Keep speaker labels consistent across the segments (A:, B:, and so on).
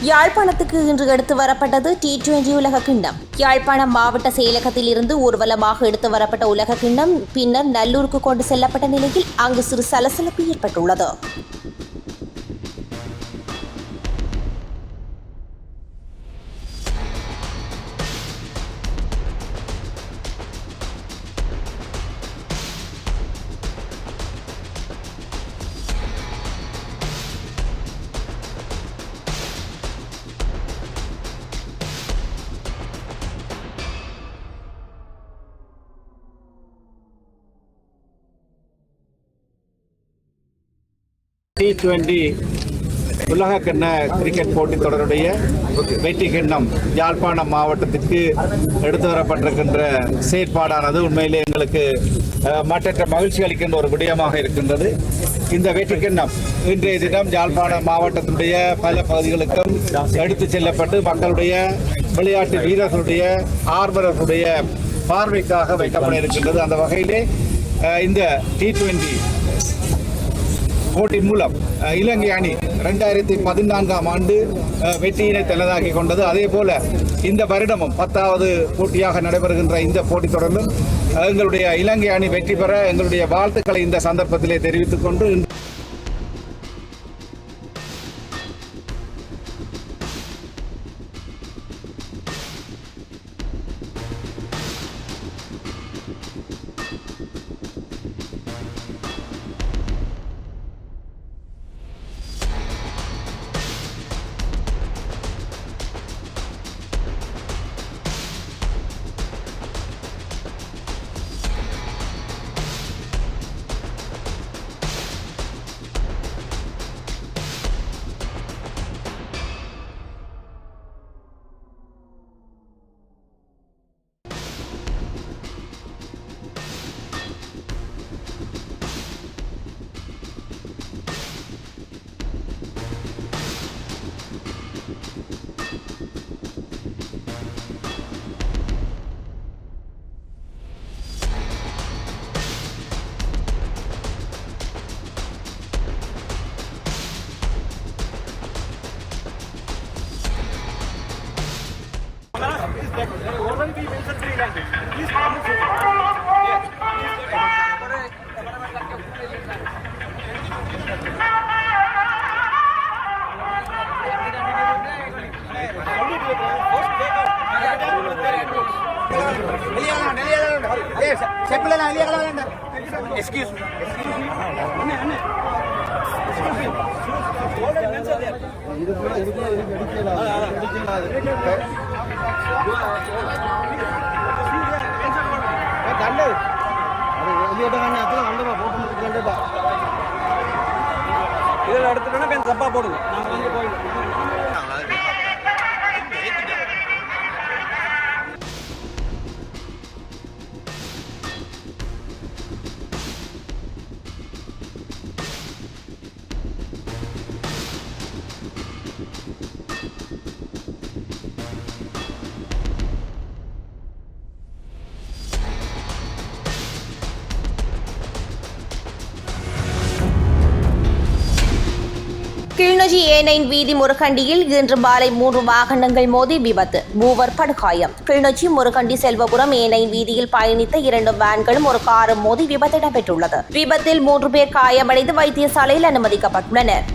A: யாழ்ப்பாணத்துக்கு இன்று எடுத்து வரப்பட்டது T20 உலக கிண்ணம். யாழ்ப்பாணம் மாவட்ட செயலகத்தில் இருந்து ஊர்வலமாக எடுத்து வரப்பட்ட உலக கிண்ணம் பின்னர் நல்லூருக்கு கொண்டு செல்லப்பட்ட நிலையில் அங்கு சிறு சலசலப்பு ஏற்பட்டுள்ளது.
B: T20 உலக கிண்ண கிரிக்கெட் போட்டி தொடருடைய வெற்றி கிண்ணம் யாழ்ப்பாணம் மாவட்டத்திற்கு எடுத்து வரப்பட்டிருக்கின்ற செயற்பாடானது உண்மையிலே எங்களுக்கு மற்ற மகிழ்ச்சி அளிக்கின்ற ஒரு விடயமாக இருக்கின்றது. இந்த வெற்றி கிண்ணம் இன்றைய தினம் யாழ்ப்பாணம் மாவட்டத்தினுடைய பல பகுதிகளுக்கும் எடுத்து செல்லப்பட்டு மக்களுடைய விளையாட்டு வீரர்களுடைய ஆர்வலர்களுடைய பார்வைக்காக வைக்கப்பட இருக்கின்றது. அந்த வகையிலே இந்த T20 போட்டி மூலம் இலங்கை அணி 2014ஆம் ஆண்டு வெற்றியினை தனதாக்கி கொண்டது. அதே போல இந்த வருடமும் 10வது போட்டியாக நடைபெறுகின்ற இந்த போட்டி தொடர்ந்தும் எங்களுடைய இலங்கை அணி வெற்றி பெற எங்களுடைய வாழ்த்துக்களை இந்த சந்தர்ப்பத்திலே தெரிவித்துக் கொண்டு Excuse me. இதில் எடுத்துட்டோன்னா கொஞ்சம் தப்பாக போடுங்க.
A: கிளிநொச்சி A9 வீதி முருகண்டியில் இன்று மாலை 3 வாகனங்கள் மோதி விபத்து, மூவர் படுகாயம். கிளிநொச்சி முருகண்டி செல்வபுரம் A9 வீதியில் பயணித்த 2 வேன்களும் ஒரு காரும் மோதி விபத்து இடம்பெற்றுள்ளது. விபத்தில் 3 பேர் காயமடைந்து வைத்தியசாலையில் அனுமதிக்கப்பட்டுள்ளனர்.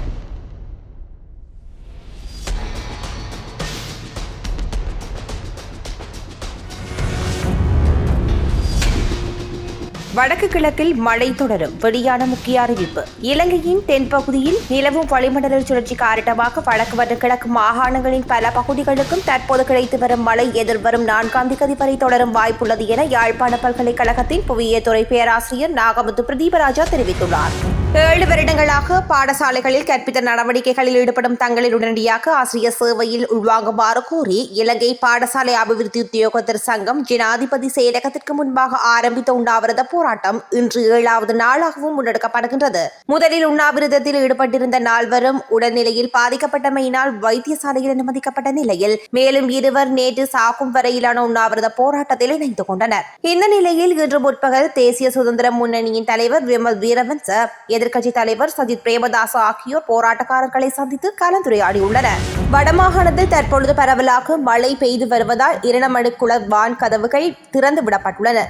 A: வடக்கு கிழக்கில் மழை தொடரும், வெளியான முக்கிய அறிவிப்பு. இலங்கையின் தென்பகுதியில் நிலவும் வளிமண்டல சுழற்சி காரணமாக வடக்கு மற்றும் கிழக்கு மாகாணங்களின் பல பகுதிகளுக்கும் தற்போது கிடைத்து வரும் மழை எதிர்வரும் 4ஆம் தேதி வரை தொடரும் வாய்ப்புள்ளது என யாழ்ப்பாண பல்கலைக்கழகத்தின் புவியியல் துறை பேராசிரியர் நாகமுத்து பிரதீபராஜா தெரிவித்துள்ளார். 7 வருடங்களாக பாடசாலைகளில் கற்பித்த நடவடிக்கைகளில் ஈடுபடும் தங்களை உடனடியாக ஆசிரியர் சேவையில் உள்வாங்குமாறு கோரி இலங்கை பாடசாலை அபிவிருத்தி உத்தியோகத்தர் சங்கம் ஜனாதிபதி செயலகத்திற்கு முன்பாக ஆரம்பித்த உண்ணாவிரத போராட்டம் இன்று 7வது நாளாகவும் முன்னெடுக்கப்படுகின்றது. முதலில் உண்ணாவிரதத்தில் ஈடுபட்டிருந்த நால்வரும் உடல்நிலையில் பாதிக்கப்பட்டமையினால் வைத்தியசாலையில் அனுமதிக்கப்பட்ட நிலையில் மேலும் 2 நேற்று சாகும் வரையிலான உண்ணாவிரத போராட்டத்தில் இணைந்து கொண்டனர். இந்த நிலையில் இன்று முற்பகல் தேசிய சுதந்திர முன்னணியின் தலைவர் விமல் வீரவன்ச எதிர்க்கட்சித் தலைவர் சஜித் பிரேமதாச ஆகியோர் போராட்டக்காரர்களை சந்தித்து கலந்துரையாடியுள்ளனர். வடமாகாணத்தில் தற்பொழுது பரவலாக மழை பெய்து வருவதால் இரணமடுக்குள வான் கதவுகள் திறந்து விடப்பட்டுள்ளன.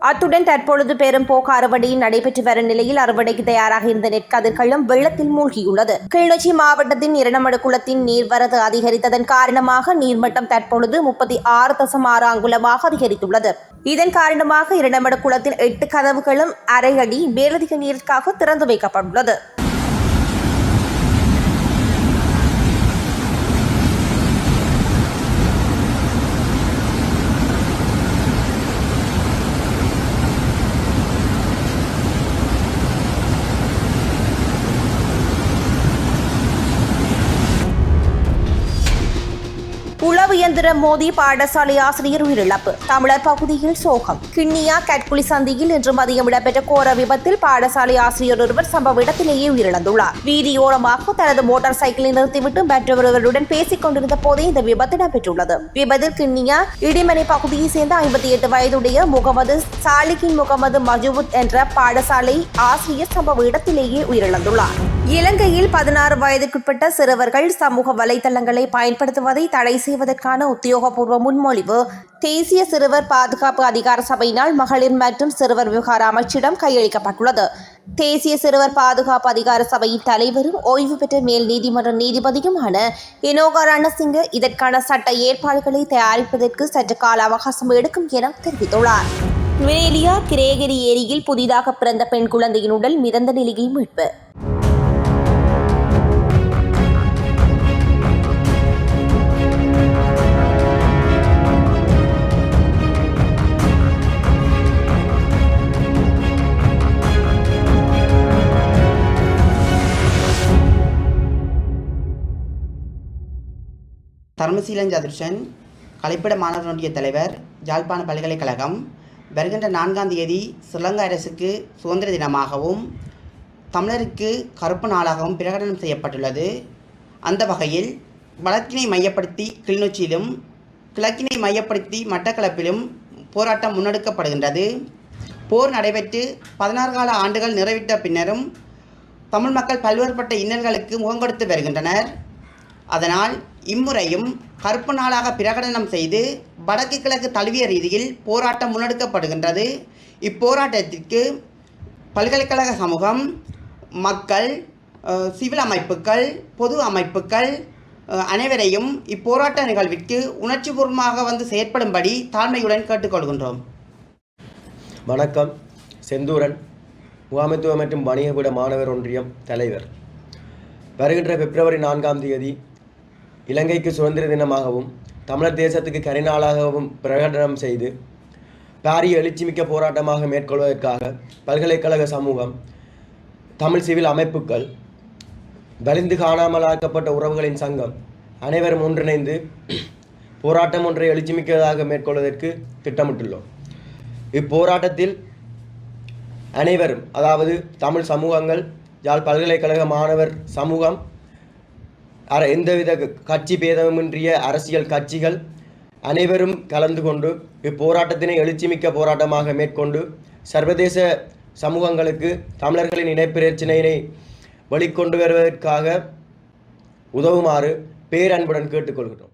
A: அத்துடன் தற்பொழுது பெரும் போக்கு அறுவடையும் நடைபெற்று வரும் நிலையில் அறுவடைக்கு தயாராக இருந்த நெற்கதிர்களும் வெள்ளத்தில் மூழ்கியுள்ளது. கிளிநொச்சி மாவட்டத்தின் இரணமடுக்குளத்தின் நீர்வரத்து அதிகரித்ததன் காரணமாக நீர்மட்டம் தற்பொழுது 36.6 அங்குலமாக அதிகரித்துள்ளது. இதன் காரணமாக இரணமடுக்குளத்தில் 8 கதவுகளும் அரை அடி மேலதிக நீருக்காக திறந்து வைக்கப்பட்டுள்ளது. உளவு இயந்திரம் மோதி பாடசாலை ஆசிரியர் உயிரிழப்பு. தமிழர் பகுதியில் சோகம். கிண்ணியா கட்குளி சந்தியில் இன்று மதியம் இடம்பெற்ற கோர விபத்தில் பாடசாலை ஆசிரியர் ஒருவர் சம்பவ இடத்திலேயே உயிரிழந்துள்ளார். வீதியோரமாக தனது மோட்டார் சைக்கிளை நிறுத்திவிட்டு மற்றொருவருடன் பேசிக் கொண்டிருந்த போதே இந்த விபத்து இடம்பெற்றுள்ளது. விபத்தில் கிண்ணியா இடிமனை பகுதியை சேர்ந்த 58 வயதுடைய முகமது சாலிகின் முகமது மஜூத் என்ற பாடசாலை ஆசிரியர் சம்பவ இடத்திலேயே உயிரிழந்துள்ளார். இலங்கையில் 16 வயதுக்குட்பட்ட சிறுவர்கள் சமூக வலைதளங்களை பயன்படுத்துவதை தடை செய்வதற்கான உத்தியோகபூர்வ முன்மொழிவு தேசிய சிறுவர் பாதுகாப்பு அதிகார சபையினால் மகளிர் மற்றும் சிறுவர் விவகார அமைச்சிடம் கையளிக்கப்பட்டுள்ளது. தேசிய சிறுவர் பாதுகாப்பு அதிகார சபையின் தலைவரும் ஓய்வு பெற்ற மேல் நீதிமன்ற நீதிபதியுமான இனோகா ரணசிங்க இதற்கான சட்ட ஏற்பாடுகளை தயாரிப்பதற்கு சற்று கால அவகாசம் எடுக்கும் என தெரிவித்துள்ளார். நுவேலியா கிரேகரி ஏரியில் புதிதாக பிறந்த பெண் குழந்தையின் உடல் மிதந்த நிலையில் மீட்பு.
C: தர்மசீலன் சதுர்ஷன் கலைப்பிட மாணவர் ஒன்றிய தலைவர் யாழ்ப்பாண பல்கலைக்கழகம் வருகின்ற 4ஆம் தேதி ஸ்ரீலங்கா அரசுக்கு சுதந்திர தினமாகவும் தமிழருக்கு கருப்பு நாளாகவும் பிரகடனம் செய்யப்பட்டுள்ளது. அந்த வகையில் வடக்கினை மையப்படுத்தி கிளிநொச்சியிலும் கிழக்கினை மையப்படுத்தி மட்டக்களப்பிலும் போராட்டம் முன்னெடுக்கப்படுகின்றது. போர் நடைபெற்று 16 கால ஆண்டுகள் நிறைவிட்ட பின்னரும் தமிழ் மக்கள் பல்வேறுபட்ட இன்னல்களுக்கு முகம் கொடுத்து வருகின்றனர். அதனால் இம்முறையும் கருப்பு நாளாக பிரகடனம் செய்து வடக்கு கிழக்கு தழுவிய ரீதியில் போராட்டம் முன்னெடுக்கப்படுகின்றது. இப்போராட்டத்திற்கு பல்கலைக்கழக சமூகம், மக்கள், சிவில் அமைப்புகள், பொது அமைப்புகள் அனைவரையும் இப்போராட்ட நிகழ்விற்கு உணர்ச்சிபூர்வமாக வந்து செயற்படும்படி தாழ்மையுடன் கேட்டுக்கொள்கின்றோம்.
D: வணக்கம். செந்தூரன், முகாமைத்துவ மற்றும் வணிகக்கூட மாணவர் ஒன்றியம் தலைவர். வருகின்ற பிப்ரவரி 4ஆம் தேதி இலங்கைக்கு சுதந்திர தினமாகவும் தமிழர் தேசத்துக்கு கரிநாளாகவும் பிரகடனம் செய்து பாரிய எழுச்சிமிக்க போராட்டமாக மேற்கொள்வதற்காக பல்கலைக்கழக சமூகம், தமிழ் சிவில் அமைப்புகள், வலிந்து காணாமலாக்கப்பட்ட உறவுகளின் சங்கம் அனைவரும் ஒன்றிணைந்து போராட்டம் ஒன்றை எழுச்சிமிக்கதாக மேற்கொள்வதற்கு திட்டமிட்டுள்ளோம். இப்போராட்டத்தில் அனைவரும், அதாவது தமிழ் சமூகங்கள், யாழ் பல்கலைக்கழக மாணவர் சமூகம், எந்தவித கட்சி பேதமின்றிய அரசியல் கட்சிகள் அனைவரும் கலந்து கொண்டு இப்போராட்டத்தினை எழுச்சிமிக்க போராட்டமாக மேற்கொண்டு சர்வதேச சமூகங்களுக்கு தமிழர்களின் இனப்பிரச்சினையினை வெளிக்கொண்டு வருவதற்காக உதவுமாறு பேரன்புடன் கேட்டுக்கொள்கிறோம்.